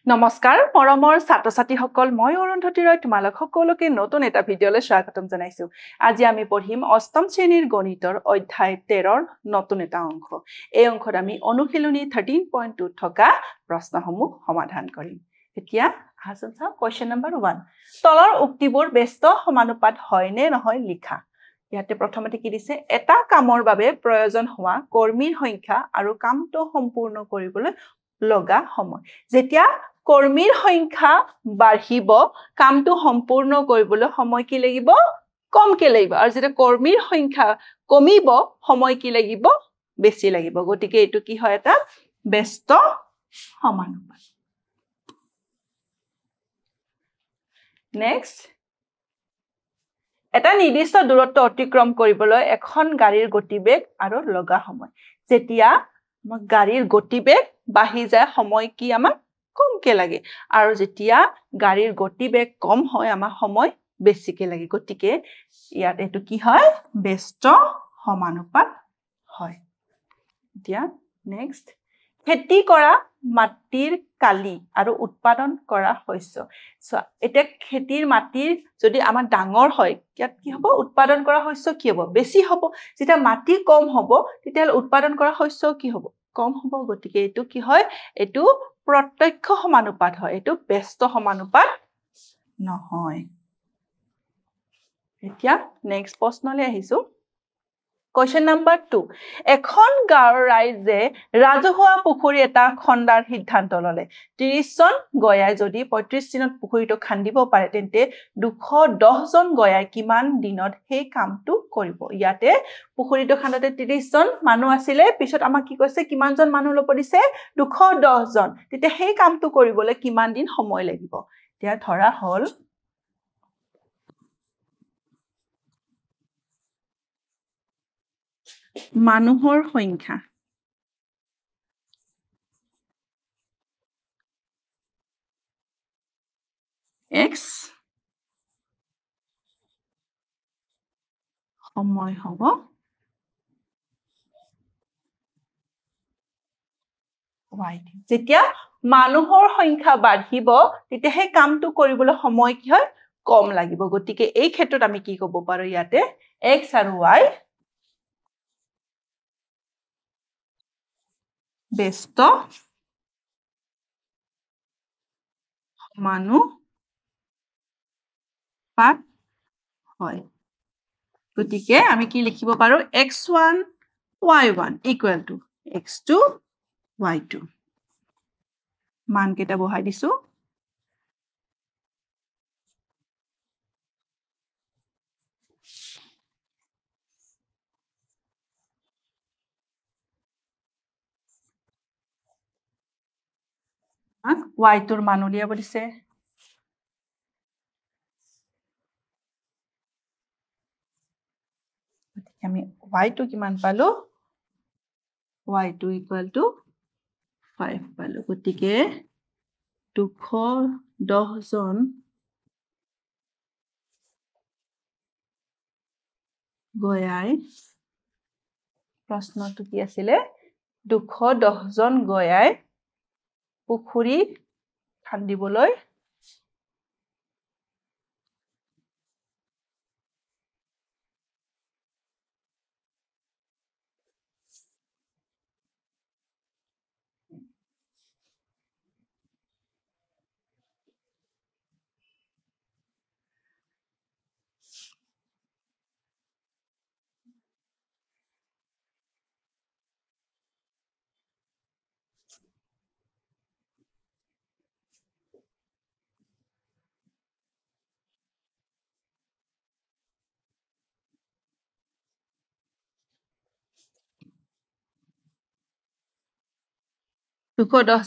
নমস্কাৰ মৰমৰ ছাত্ৰ-ছাত্ৰীসকল মই অৰুন্ধতী ৰয় তোমালোক সকলোকে নতুন এটা ভিডিঅলৈ স্বাগতম জনাইছো আজি আমি পঢ়িম অষ্টম শ্ৰেণীৰ গণিতৰ অধ্যায় 13ৰ নতুন এটা অংশ এই অংকত আমি অনুশীলনী 13.2 থকা প্ৰশ্নসমূহ সমাধান কৰিম এতিয়া আহচোন চাও কোৱেশ্চন নম্বৰ 1 তলৰ উক্তিবোৰ ব্যস্ত সমানুপাত হয় নে নহয় লিখা ইয়াতে প্ৰথমতে কি দিছে এটা কামৰ বাবে প্ৰয়োজন হোৱা কৰ্মীৰ সংখ্যা আৰু কামটো সম্পূৰ্ণ কৰিবলৈ লগা সময় যেতিয়া কৰ্মীৰ সংখ্যা বাঢ়িব কামটো সম্পূৰ্ণ কৰিবলৈ সময় কি লাগিব কমকে লাগিব আৰু যেতিয়া কৰ্মীৰ সংখ্যা কমিব সময় কি লাগিব বেছি লাগিব গতিকে এটো কি হয় এটা ব্যস্ত সমানুপাত নেক্সট এটা নিৰ্দিষ্ট দূৰত্ব অতিক্ৰম কৰিবলৈ এখন গাড়ীৰ গতিবেগ আৰু লগা সময় যেতিয়া গাড়ীৰ গতিবেগ বাঢ়ি যায় সময় কি আমাৰ কমকে লাগে আৰু যেতিয়া গাড়ীৰ গতিবেগ কম হয় আমাৰ সময় বেছিকে লাগে গতিকে ইয়াত এটো কি হয় ব্যস্ত সমানুপাত হয় এতিয়া নেক্সট খেতি কৰা মাটিৰ কালি আৰু উৎপাদন কৰা শস্য এটা খেতিৰ মাটিৰ যদি আমাৰ ডাঙৰ হয় ইয়াত কি হ'ব উৎপাদন কৰা শস্য কি হ'ব বেছি হ'ব যেতিয়া মাটি কম হ'ব তেতিয়া উৎপাদন কৰা শস্য কি হ'ব কম হ'ব গতিকে এটো কি হয় এটো প্ৰত্যক্ষ সমানুপাত হয় এটো ব্যস্ত সমানুপাত নহয় এতিয়া নেক্সট প্ৰশ্নলৈ আহিছো কোৱেশ্চন নম্বৰ 2 এখন গাঁৱৰ ৰাইজে ৰাজহুৱা পুখুৰী এটা খন্দাৰ সিদ্ধান্ত ললে 30 জন গয়াই যদি 35 দিনত পুখুৰীটো খান্দিব পাৰে তেন্তে 210 জন গয়াই কিমান দিনত সেই কামটো কৰিব ইয়াতে পুখুৰীটো খান্দতে 30 জন মানুহ আছিল পিছত আমাক কি কৈছে কিমান জন মানুহ লব দিছে 210 জন তেতিয়া সেই কামটো কৰিবলৈ কিমান দিন সময় লাগিব এতিয়া ধৰা হল মানুহৰ সংখ্যা x সময় হ'ব y যেতিয়া মানুহৰ সংখ্যা বাঢ়িব তেতিয়া সেই কামটো কৰিবলৈ সময় কি হয় কম লাগিব গতিকে এই ক্ষেত্ৰত আমি কি ক'ব পাৰো ইয়াতে x আৰু y ব্যস্ত সমানুপাত হয় গতিকে আমি কি লিখিব পাৰো x1 y1 equal to x2 y2 মান কেটা বহাই দিছো y2 ৰ মান উলিয়াব দিছে আমি y2 কিমান পালো y2 equal to 5 পালো গতিকে 210 জন গয়াই প্ৰশ্নটো কি আছিল 210 জন গয়াই পুখুৰী খান্দিবলৈ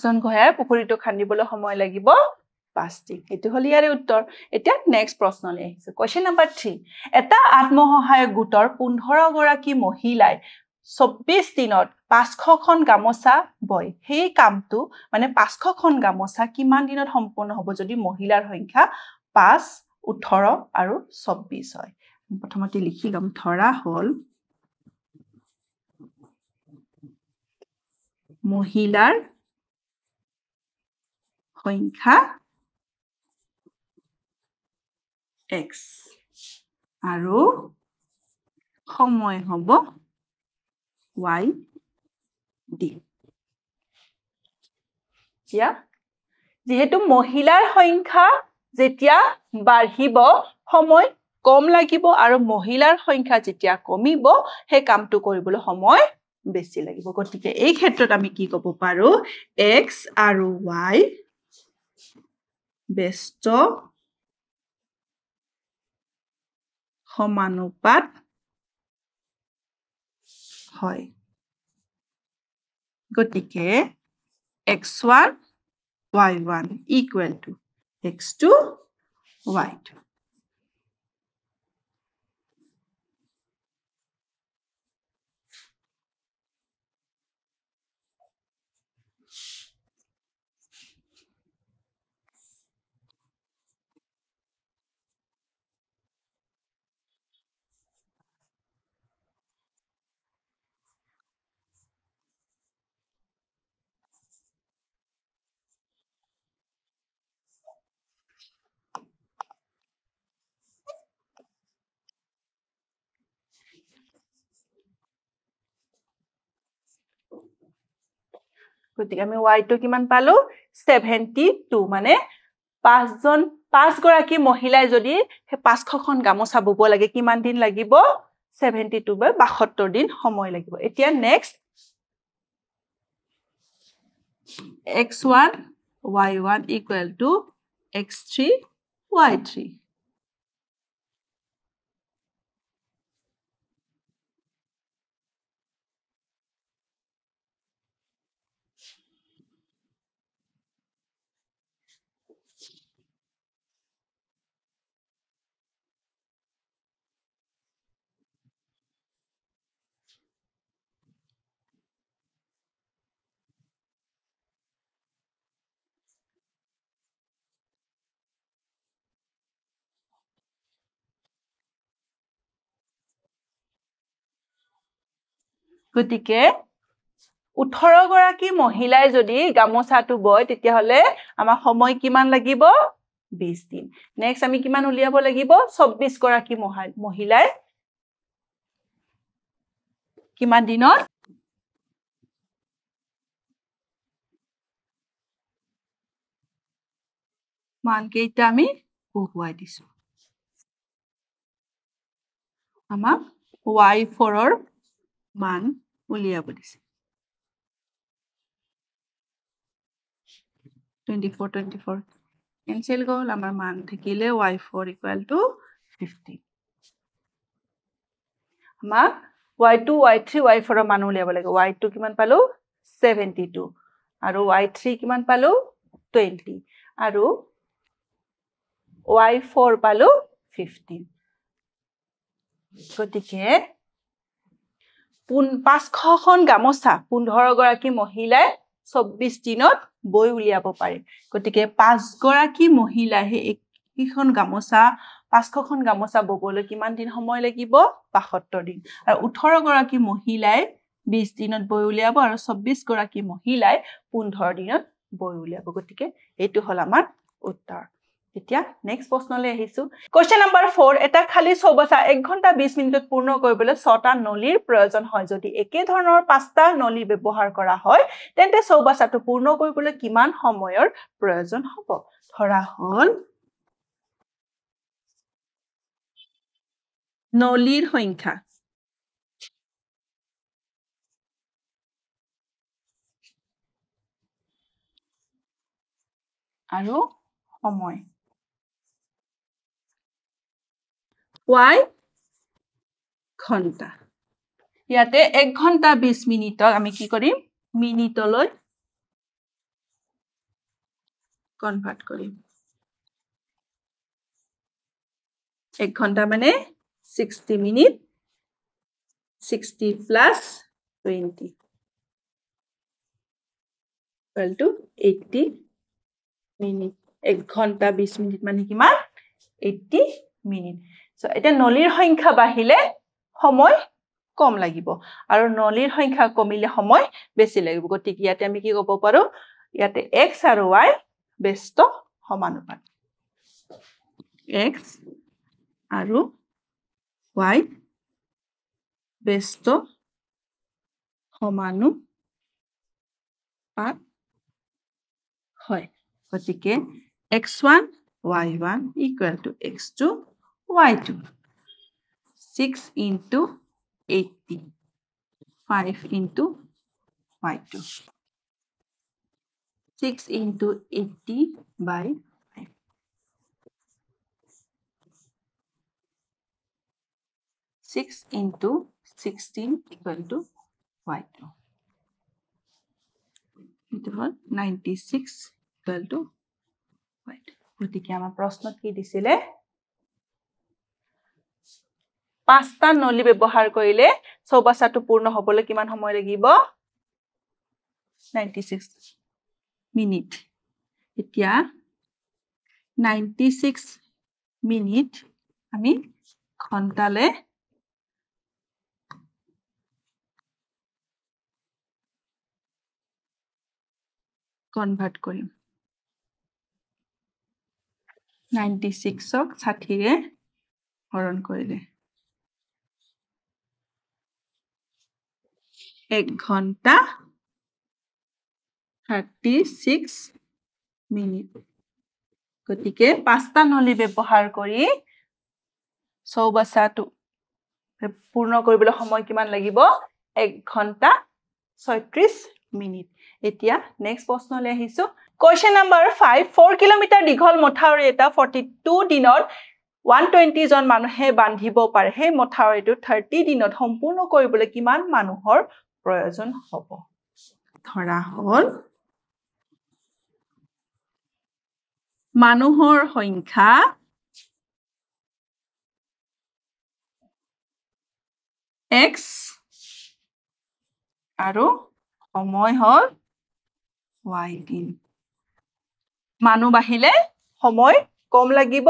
জন গয়াই পুখুৰীটো খান্দিবলৈ সময় লাগিব 5 দিন এটো হল ইয়াৰে উত্তৰ এতিয়া নেক্সট প্ৰশ্নলৈ আহিছে কোৱেশ্চন নম্বৰ 3 এটা আত্মসহায়ক গোটৰ 15 গৰাকী মহিলাই 24 দিনত 500 খন গামোচা বয় সেই কামটো মানে 500 খন গামোচা কিমান দিনত সম্পূৰ্ণ হ'ব যদি মহিলাৰ সংখ্যা 5 18 আৰু 24 হয় প্ৰথমতে লিখি লম ধৰা হল মহিলাৰ সংখ্যা x আৰু সময় হ'ব y d ইয়া যেহেতু মহিলাৰ সংখ্যা যেতিয়া বাঢ়িব সময় কম লাগিব আৰু মহিলাৰ সংখ্যা যেতিয়া কমিব হে কামটো কৰিবলৈ সময় বেছি লাগিব গতিকে এই ক্ষেত্ৰত আমি কি ক'ব পাৰো x আৰু y ব্যস্ত সমানুপাত হয় গতিকে x1 y1 equal to x2 y2 গতিকে আমি y2 কিমান পালো 72 মানে পাঁচ গৰাকী মহিলাই যদি 500খন গামোচা বব লাগে কিমান দিন লাগিব 72 বাই 72 দিন সময় লাগিব এতিয়া next x1 y1 equal to x3 y3 গতিকে 18 গৰাকী মহিলাই যদি গামোচাটো বয় তেতিয়া হলে আমাৰ সময় কিমান লাগিব 20 দিন নেক্সট আমি কিমান উলিয়াব লাগিব 24 গৰাকী মহিলাই কিমান দিনত মান কেইটা আমি বহুৱাই দিছো আমাক y4 ৰ মান উলিয়াব দিছে 24 কেনসেল গ'ল আমাৰ মান থাকিলে y4 equal to 50 আমাক y2 y3 y4 ৰ মান উলিয়াব লাগে y2 কিমান পালো 72 আৰু y3 কিমান পালো 20 আৰু y4 পালো 15 গতিকে 500খন গামোচা 15 গৰাকী মহিলাই 24 দিনত বই উলিয়াব পাৰে গতিকে 5 গৰাকী মহিলাই এইখন গামোচা 500খন গামোচা ববলৈ কিমান দিন সময় লাগিব 72 দিন আৰু 18 গৰাকী মহিলাই 20 দিনত বই উলিয়াব আৰু 24 গৰাকী মহিলাই 15 দিনত বই উলিয়াব গতিকে এইটো হল আমাৰ উত্তৰ এতিয়া নেক্সট প্ৰশ্নলৈ আহিছো কোৱেশ্চন নম্বৰ 4 এটা খালি চৌবাচা 1 ঘণ্টা 20 মিনিটত পূৰ্ণ কৰিবলৈ 6টা নলীৰ প্ৰয়োজন হয় যদি একে ধৰণৰ 5টা নলী ব্যৱহাৰ কৰা হয় তেন্তে চৌবাচাটো পূৰ্ণ কৰিবলৈ কিমান সময়ৰ প্ৰয়োজন হ'ব ধৰা হল নলীৰ সংখ্যা আৰু সময় y ঘণ্টা ইয়াতে 1 ঘণ্টা 20 মিনিটক আমি কি কৰিম মিনিটলৈ কনভাৰ্ট কৰিম 1 ঘণ্টা মানে 60 minute 60 plus 20 equal to 80 minute 1 ঘণ্টা 20 মিনিট মানে কিমান 80 মিনিট সো এটা নলীৰ সংখ্যা বাঢ়িলে সময় কম লাগিব আৰু নলীৰ সংখ্যা কমিলে সময় বেছি লাগিব গতিকে ইয়াতে আমি কি ক'ব পাৰো ইয়াতে x আৰু y ব্যস্ত সমানুপাত x আৰু y ব্যস্ত সমানুপাত হয় গতিকে x1 y1 equal to x2 y2 6 into 80 5 into y2 6 into 80 by 5 6 into 16 equal to y2 it was 96 equal to y2 গতিকে আমাৰ প্ৰশ্নত কি দিছিলে পাঁচটা নলী ব্যৱহাৰ কৰিলে চৌবাচ্চাটো পূৰ্ণ হ'বলৈ কিমান সময় লাগিব 96 মিনিট এতিয়া 96 মিনিট আমি ঘণ্টালে কনভাৰ্ট কৰিম 96ক 60ৰে হৰণ কৰিলে 1 ঘণ্টা 36 মিনিট গতিকে পাঁচটা নলী ব্যৱহাৰ কৰি চৌবাচ্চাটো পূৰ্ণ কৰিবলৈ সময় কিমান লাগিব 1 ঘণ্টা 36 মিনিট এতিয়া নেক্সট প্ৰশ্নলৈ আহিছো কোৱেশ্চন নম্বৰ 5 4 কিলোমিটাৰ দীঘল মথাউৰি এটা 42 দিনত 120 জন মানুহে বান্ধিব পাৰে সেই মথাউৰিটো 30 দিনত সম্পূৰ্ণ কৰিবলৈ কিমান মানুহৰ প্ৰয়োজন হ'ব ধৰা হ'ল মানুহৰ সংখ্যা x আৰু সময় হ'ল y দিন মানুহ বাহিলে সময় কম লাগিব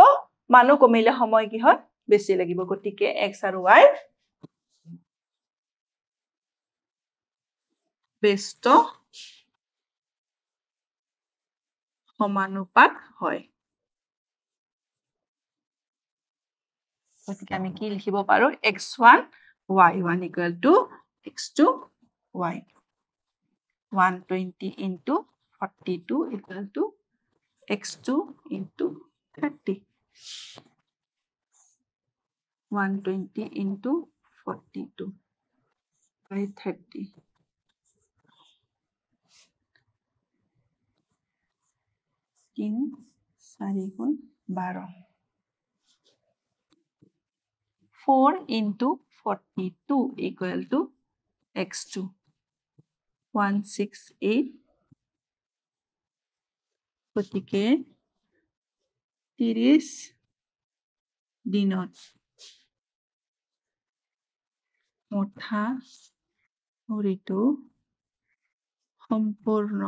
মানুহ কমিলে সময় কি হয় বেছি লাগিব গতিকে x আৰু y ব্যস্ত সমানুপাত হয় গতিকে আমি কি লিখিব পাৰো x1 y1 equal to x2 y 120 into 42 equal to x2 into 30 120 into 42 by 30 3 4 गुण 12 4 into 42 equal to x2 168 গতিকে 30 দিনত মথাউৰিটো সম্পূৰ্ণ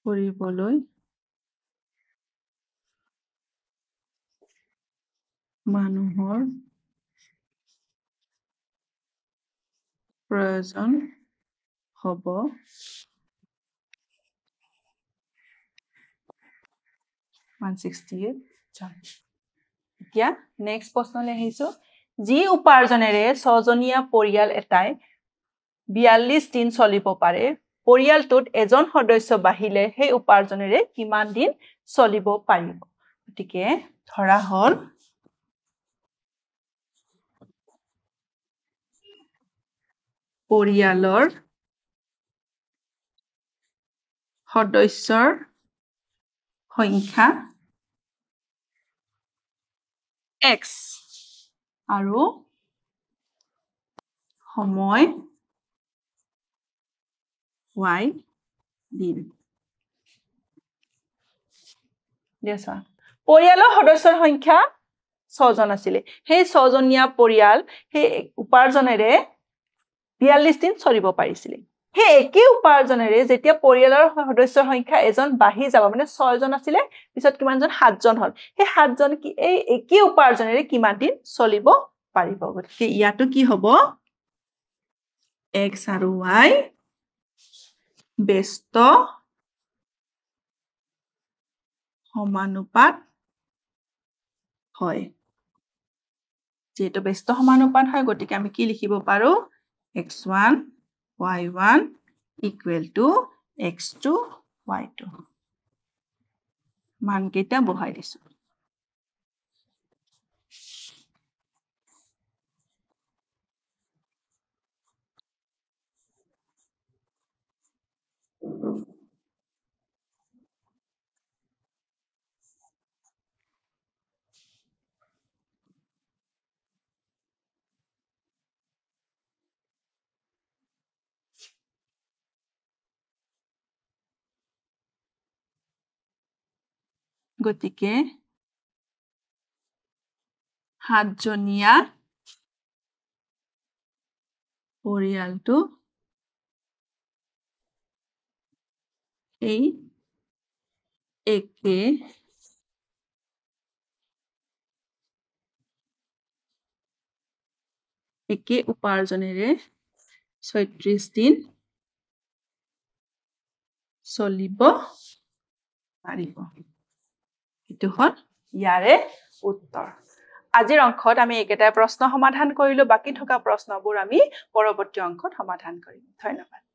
কৰিবলৈ মানুহৰ প্ৰয়োজন হ'ব 168 জন এতিয়া নেক্সট প্ৰশ্নলৈ আহিছো যি উপাৰ্জনেৰে ছজনীয়া পৰিয়াল এটাই 42 দিন চলিব পাৰে পৰিয়ালটোত এজন সদস্য বাহিলে সেই উপাৰ্জনেৰে কিমান দিন চলিব পাৰিব গতিকে ধৰা হ'ল পৰিয়ালৰ সদস্যৰ সংখ্যা x আৰু সময় y দিন দেছা পৰিয়ালৰ সদস্যৰ সংখ্যা 6 জন আছিল সেই 6 জনীয়া পৰিয়াল সেই উপাৰ্জনেৰে 42 দিন চলিব পাৰিছিল সেই একেই উপাৰ্জনেৰে যেতিয়া পৰিয়ালৰ সদস্যৰ সংখ্যা এজন বাঢ়ি যাব মানে 6 জন আছিল পিছত কিমান জন 7 জন হ'ল সেই 7 জন কি এই একেই উপাৰ্জনেৰে কিমান দিন চলিব পাৰিব গতিকে ইয়াটো কি হ'ব x আৰু y ব্যস্ত সমানুপাত হয় যেহেতু ব্যস্ত সমানুপাত হয় গতিকে আমি কি লিখিব পাৰো x1 y1 equal to x2 y2 মান কেইটা বহাই দিছো গতিকে 7জনীয়া পৰিয়ালটো এই একে উপাৰ্জনেৰে 36 দিন চলিব পাৰিব এটো হল ইয়াৰে উত্তৰ আজিৰ অংকত আমি একেটা প্ৰশ্ন সমাধান কৰিলো বাকি থকা প্ৰশ্নবোৰ আমি পৰৱৰ্তী অংকত সমাধান কৰিম ধন্যবাদ